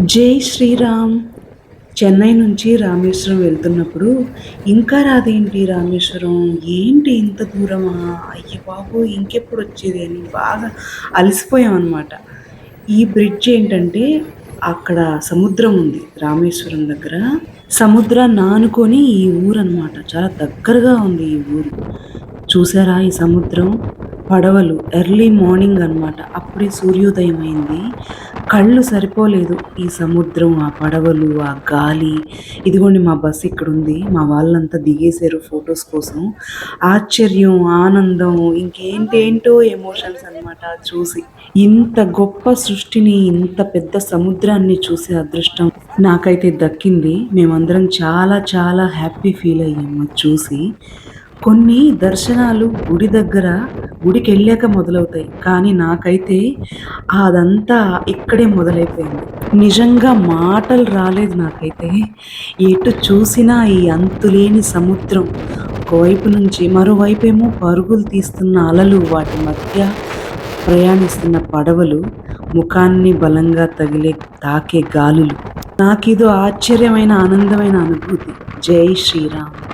జై శ్రీరామ్. చెన్నై నుంచి రామేశ్వరం వెళ్తున్నప్పుడు ఇంకా రాదేంటి రామేశ్వరం, ఏంటి ఇంత దూరమా, అయ్య బాబు ఇంకెప్పుడు వచ్చేది అని బాగా అలసిపోయామన్నమాట. ఈ బ్రిడ్జ్ ఏంటంటే అక్కడ సముద్రం ఉంది రామేశ్వరం దగ్గర. సముద్రాన్ని ఆనుకొని ఈ ఊరన్నమాట. చాలా దగ్గరగా ఉంది ఈ ఊరు. చూసారా ఈ సముద్రం? పడవలు ఎర్లీ మార్నింగ్ అన్నమాట. అప్పుడే సూర్యోదయం అయింది. కళ్ళు సరిపోలేదు. ఈ సముద్రం, ఆ పడవలు, ఆ గాలి. ఇదిగోండి మా బస్సు ఇక్కడుంది. మా వాళ్ళంతా దిగేశారు ఫొటోస్ కోసం. ఆశ్చర్యం, ఆనందం, ఇంకేంటేంటో ఎమోషన్స్ అన్నమాట చూసి. ఇంత గొప్ప సృష్టిని, ఇంత పెద్ద సముద్రాన్ని చూసే అదృష్టం నాకైతే దక్కింది. మేమందరం చాలా చాలా హ్యాపీ ఫీల్ అయ్యాము అది చూసి. కొన్ని దర్శనాలు గుడి దగ్గర, గుడికెళ్ళాక మొదలవుతాయి. కానీ నాకైతే అదంతా ఇక్కడే మొదలైపోయింది. నిజంగా మాటలు రాలేదు నాకైతే. ఎటు చూసినా ఈ అంతులేని సముద్రం. ఒకవైపు నుంచి మరోవైపేమో పరుగులు తీస్తున్న అలలు, వాటి మధ్య ప్రయాణిస్తున్న పడవలు, ముఖాన్ని బలంగా తాకే గాలులు. నాకిదో ఆశ్చర్యమైన, ఆనందమైన అనుభూతి. జై శ్రీరామ్.